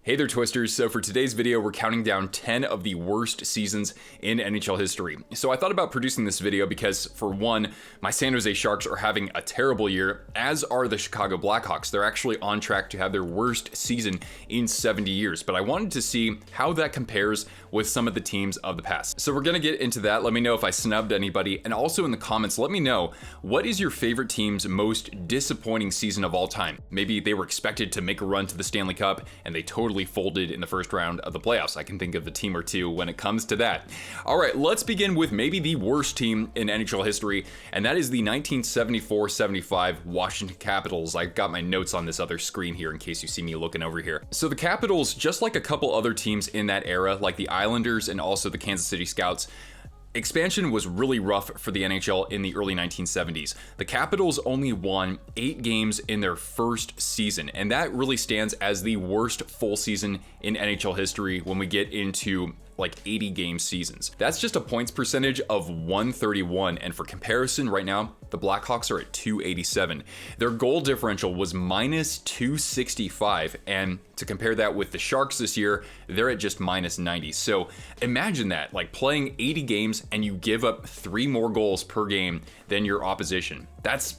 Hey there, Twisters. So for today's video, we're counting down 10 of the worst seasons in NHL history. So I thought about producing this video because, for one, my San Jose Sharks are having a terrible year, as are the Chicago Blackhawks. They're actually on track to have their worst season in 70 years, but I wanted to see how that compares with some of the teams of the past. So we're gonna get into that. Let me know if I snubbed anybody, and also in the comments, let me know, what is your favorite team's most disappointing season of all time? Maybe they were expected to make a run to the Stanley Cup, and they totally folded in the first round of the playoffs. I can think of a team or two when it comes to that. All right, let's begin with maybe the worst team in NHL history, and that is the 1974-75 Washington Capitals. I got my notes on this other screen here in case you see me looking over here. So the Capitals, just like a couple other teams in that era, like the Islanders and also the Kansas City Scouts, expansion was really rough for the NHL in the early 1970s. The Capitals only won 8 games in their first season, and that really stands as the worst full season in NHL history when we get into like 80 game seasons. That's just a points percentage of 131, and for comparison, right now the Blackhawks are at 287. Their goal differential was minus 265, and to compare that with the Sharks this year, they're at just minus 90. So imagine that, like playing 80 games and you give up 3 more goals per game than your opposition. That's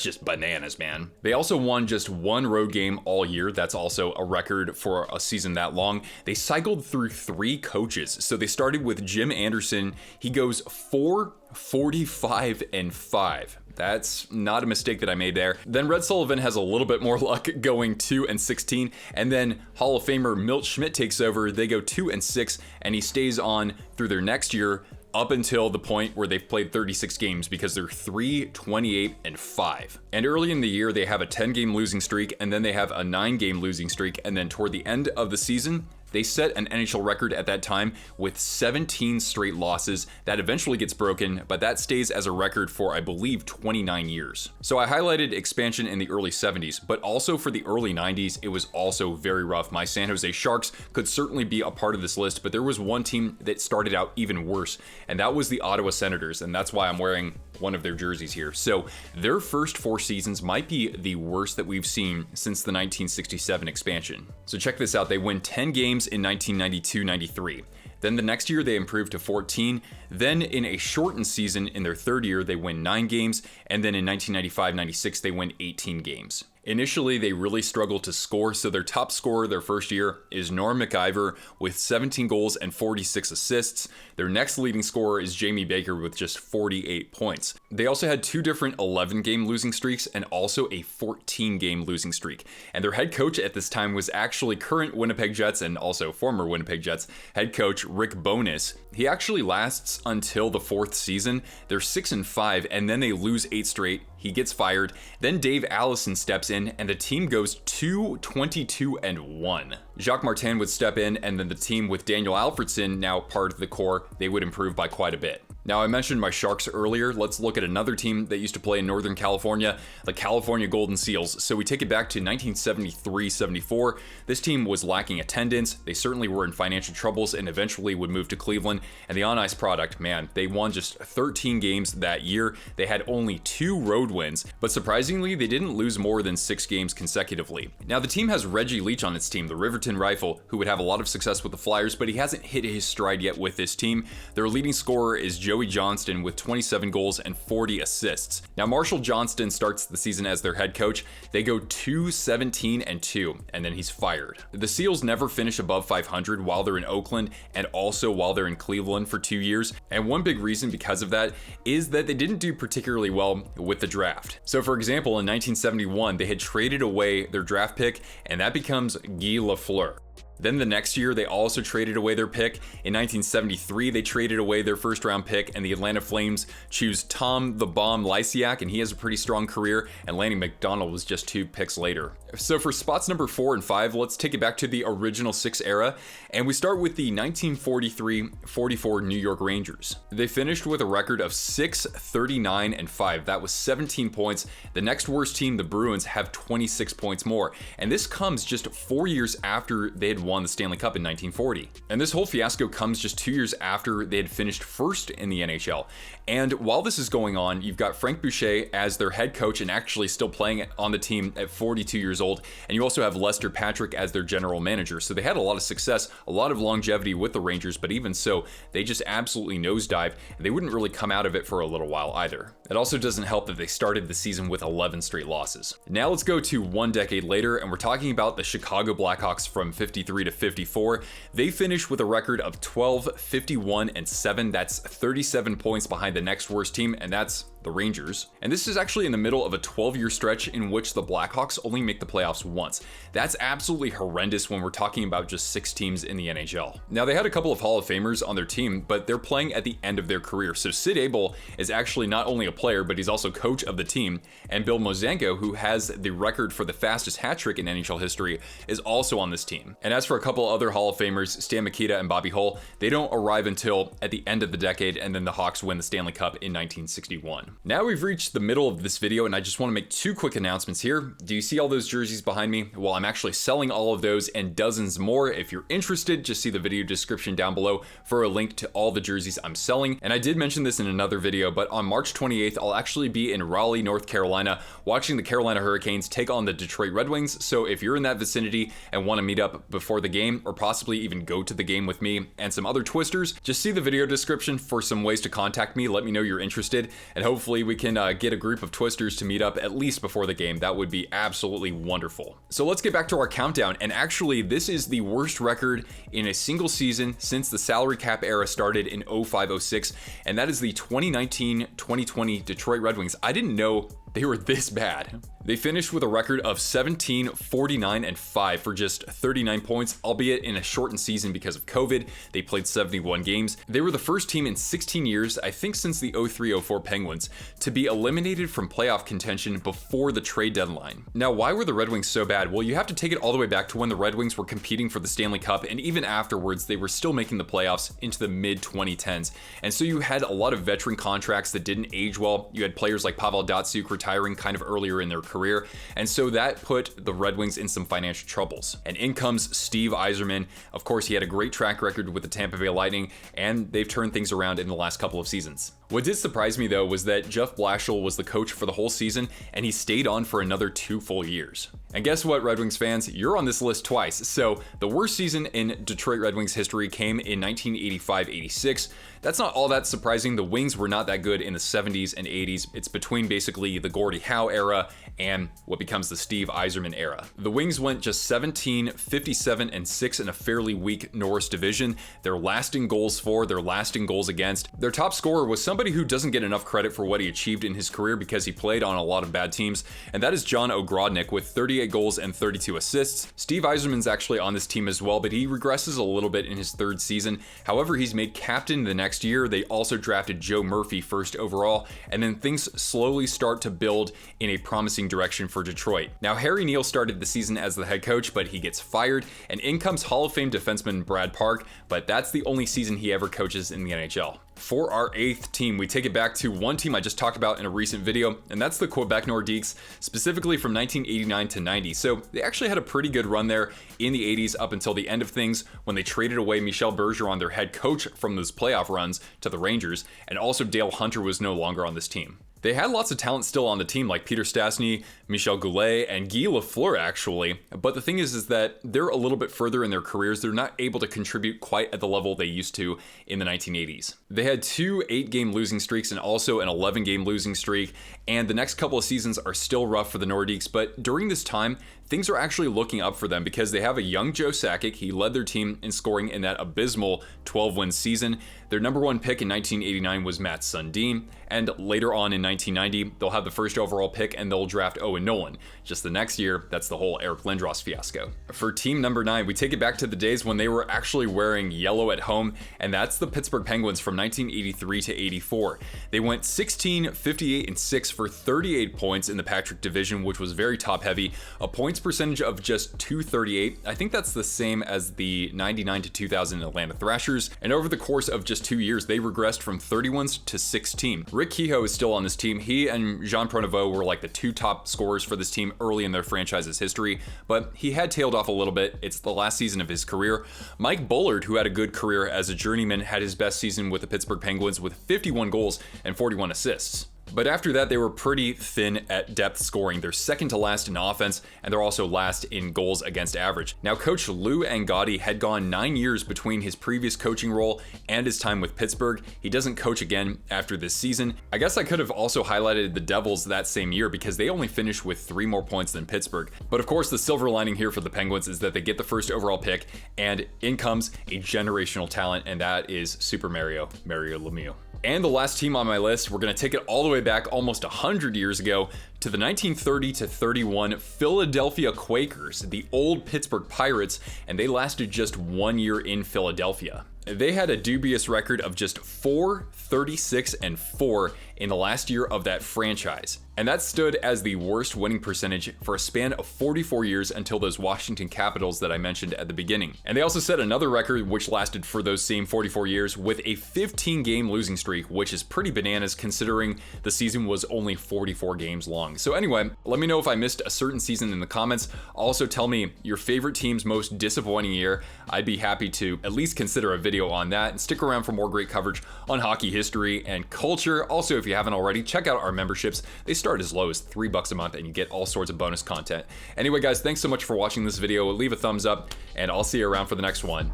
just bananas, man. They also won just 1 road game all year. That's also a record for a season that long. They cycled through 3 coaches. So they started with Jim Anderson. He goes 4-45-5. That's not a mistake that I made there. Then Red Sullivan has a little bit more luck, going 2-16. And then Hall of Famer Milt Schmidt takes over. They go 2-6, and he stays on through their next year, up until the point where they've played 36 games, because they're 3-28-5. And early in the year, they have a 10-game losing streak, and then they have a 9-game losing streak, and then toward the end of the season, they set an NHL record at that time with 17 straight losses. That eventually gets broken, but that stays as a record for, I believe, 29 years. So I highlighted expansion in the early 70s, but also for the early 90s, it was also very rough. My San Jose Sharks could certainly be a part of this list, but there was one team that started out even worse, and that was the Ottawa Senators, and that's why I'm wearing one of their jerseys here. So their first 4 seasons might be the worst that we've seen since the 1967 expansion. So check this out. They win 10 games in 1992-93. Then the next year they improved to 14. Then in a shortened season in their third year, they win 9 games. And then in 1995-96, they win 18 games. Initially, they really struggled to score, so their top scorer their first year is Norm McIver with 17 goals and 46 assists. Their next leading scorer is Jamie Baker with just 48 points. They also had 2 different 11-game losing streaks and also a 14-game losing streak. And their head coach at this time was actually current Winnipeg Jets and also former Winnipeg Jets head coach Rick Bowness. He actually lasts until the 4th season. They're 6-5, and then they lose 8 straight. He gets fired. Then Dave Allison steps in, and the team goes 2-22-1. Jacques Martin would step in, and then the team with Daniel Alfredsson, now part of the core, they would improve by quite a bit. Now, I mentioned my Sharks earlier. Let's look at another team that used to play in Northern California, the California Golden Seals. So we take it back to 1973-74. This team was lacking attendance. They certainly were in financial troubles and eventually would move to Cleveland. And the on-ice product, man, they won just 13 games that year. They had only 2 road wins, but surprisingly, they didn't lose more than 6 games consecutively. Now, the team has Reggie Leach on its team, the Riverton Rifle, who would have a lot of success with the Flyers, but he hasn't hit his stride yet with this team. Their leading scorer is Joey Johnston with 27 goals and 40 assists. Now, Marshall Johnston starts the season as their head coach. They go 2-17-2, and then he's fired. The Seals never finish above 500 while they're in Oakland and also while they're in Cleveland for 2 years. And one big reason because of that is that they didn't do particularly well with the draft. So for example, in 1971, they had traded away their draft pick, and that becomes Guy Lafleur. Then the next year, they also traded away their pick. In 1973, they traded away their first round pick, and the Atlanta Flames choose Tom the Bomb Lysiak, and he has a pretty strong career, and Lanny McDonald was just 2 picks later. So for spots number 4 and 5, let's take it back to the original 6 era, and we start with the 1943-44 New York Rangers. They finished with a record of 6-39-5. That was 17 points. The next worst team, the Bruins, have 26 points more, and this comes just 4 years after they had won won the Stanley Cup in 1940. And this whole fiasco comes just 2 years after they had finished first in the NHL. And while this is going on, you've got Frank Boucher as their head coach and actually still playing on the team at 42 years old. And you also have Lester Patrick as their general manager. So they had a lot of success, a lot of longevity with the Rangers, but even so, they just absolutely nosedive. And they wouldn't really come out of it for a little while either. It also doesn't help that they started the season with 11 straight losses. Now let's go to 1 decade later, and we're talking about the Chicago Blackhawks from 53 to 54. They finished with a record of 12, 51, and 7. That's 37 points behind the next worst team, and that's the Rangers. And this is actually in the middle of a 12-year stretch in which the Blackhawks only make the playoffs once. That's absolutely horrendous when we're talking about just 6 teams in the NHL. Now, they had a couple of Hall of Famers on their team, but they're playing at the end of their career. So Sid Abel is actually not only a player, but he's also coach of the team. And Bill Mozanko, who has the record for the fastest hat trick in NHL history, is also on this team. And as for a couple other Hall of Famers, Stan Mikita and Bobby Hull, they don't arrive until at the end of the decade, and then the Hawks win the Stanley Cup in 1961. Now we've reached the middle of this video, and I just want to make 2 quick announcements here. Do you see all those jerseys behind me? Well, I'm actually selling all of those and dozens more. If you're interested, just see the video description down below for a link to all the jerseys I'm selling. And I did mention this in another video, but on March 28th, I'll actually be in Raleigh, North Carolina, watching the Carolina Hurricanes take on the Detroit Red Wings. So if you're in that vicinity and want to meet up before the game, or possibly even go to the game with me and some other twisters, just see the video description for some ways to contact me. Let me know you're interested, and hopefully we can get a group of twisters to meet up at least before the game. That would be absolutely wonderful. So let's get back to our countdown, and actually this is the worst record in a single season since the salary cap era started in 05-06, and that is the 2019-2020 Detroit Red Wings. I didn't know they were this bad. They finished with a record of 17, 49, and 5 for just 39 points, albeit in a shortened season because of COVID. They played 71 games. They were the first team in 16 years, I think since the 03-04 Penguins, to be eliminated from playoff contention before the trade deadline. Now, why were the Red Wings so bad? Well, you have to take it all the way back to when the Red Wings were competing for the Stanley Cup, and even afterwards, they were still making the playoffs into the mid-2010s. And so you had a lot of veteran contracts that didn't age well. You had players like Pavel Datsyuk retiring kind of earlier in their career, and so that put the Red Wings in some financial troubles. And in comes Steve Yzerman. Of course, he had a great track record with the Tampa Bay Lightning, and they've turned things around in the last couple of seasons. What did surprise me though was that Jeff Blashill was the coach for the whole season, and he stayed on for another 2 full years. And guess what, Red Wings fans? You're on this list twice. So the worst season in Detroit Red Wings history came in 1985-86. That's not all that surprising. The Wings were not that good in the 70s and 80s. It's between basically the Gordie Howe era and what becomes the Steve Yzerman era. The Wings went just 17, 57, and 6 in a fairly weak Norris division. Their last in goals for, their last in goals against. Their top scorer was somebody who doesn't get enough credit for what he achieved in his career because he played on a lot of bad teams, and that is John Ogrodnik with 38 goals and 32 assists. Steve Yzerman's actually on this team as well, but he regresses a little bit in his 3rd season. However, he's made captain the next year. They also drafted Joe Murphy first overall, and then things slowly start to build in a promising direction for Detroit. Now, Harry Neal started the season as the head coach, but he gets fired, and in comes Hall of Fame defenseman Brad Park, but that's the only season he ever coaches in the NHL. For our 8th team, we take it back to one team I just talked about in a recent video, and that's the Quebec Nordiques, specifically from 1989 to 90. So they actually had a pretty good run there in the 80s up until the end of things when they traded away Michel Bergeron, their head coach from those playoff runs, to the Rangers, and also Dale Hunter was no longer on this team. They had lots of talent still on the team, like Peter Stastny, Michel Goulet, and Guy Lafleur actually, but the thing is that they're a little bit further in their careers. They're not able to contribute quite at the level they used to in the 1980s. They had 2 8-game losing streaks and also an 11-game losing streak, and the next couple of seasons are still rough for the Nordiques, but during this time, things are actually looking up for them because they have a young Joe Sakic. He led their team in scoring in that abysmal 12-win season. Their number 1 pick in 1989 was Matt Sundin, and later on in 1990, they'll have the first overall pick and they'll draft Owen Nolan. Just the next year, that's the whole Eric Lindros fiasco. For team number 9, we take it back to the days when they were actually wearing yellow at home, and that's the Pittsburgh Penguins from 1983 to 84. They went 16, 58, and 6 for 38 points in the Patrick division, which was very top heavy, a points percentage of just .238. I think that's the same as the 99 to 2000 Atlanta Thrashers, and over the course of just 2 years, they regressed from 31st to 16th. Rick Kehoe is still on this team. He and Jean Pronovost were like the 2 top scorers for this team early in their franchise's history, but he had tailed off a little bit. It's the last season of his career. Mike Bullard, who had a good career as a journeyman, had his best season with the Pittsburgh Penguins with 51 goals and 41 assists. But after that, they were pretty thin at depth scoring. They're second to last in offense, and they're also last in goals against average. Now, Coach Lou Angotti had gone 9 years between his previous coaching role and his time with Pittsburgh. He doesn't coach again after this season. I guess I could have also highlighted the Devils that same year because they only finished with 3 more points than Pittsburgh. But of course, the silver lining here for the Penguins is that they get the first overall pick, and in comes a generational talent, and that is Super Mario Lemieux. And the last team on my list, we're going to take it all the way back almost 100 years ago to the 1930 to 31 Philadelphia Quakers, the old Pittsburgh Pirates, and they lasted just 1 year in Philadelphia. They had a dubious record of just 4-36-4 in the last year of that franchise. And that stood as the worst winning percentage for a span of 44 years until those Washington Capitals that I mentioned at the beginning. And they also set another record which lasted for those same 44 years with a 15-game losing streak, which is pretty bananas considering the season was only 44 games long. So anyway, let me know if I missed a certain season in the comments. Also tell me your favorite team's most disappointing year. I'd be happy to at least consider a video on that, and stick around for more great coverage on hockey history and culture. Also, if you haven't already, check out our memberships. They start as low as $3 a month and you get all sorts of bonus content. Anyway, guys, thanks so much for watching this video. Leave a thumbs up and I'll see you around for the next one.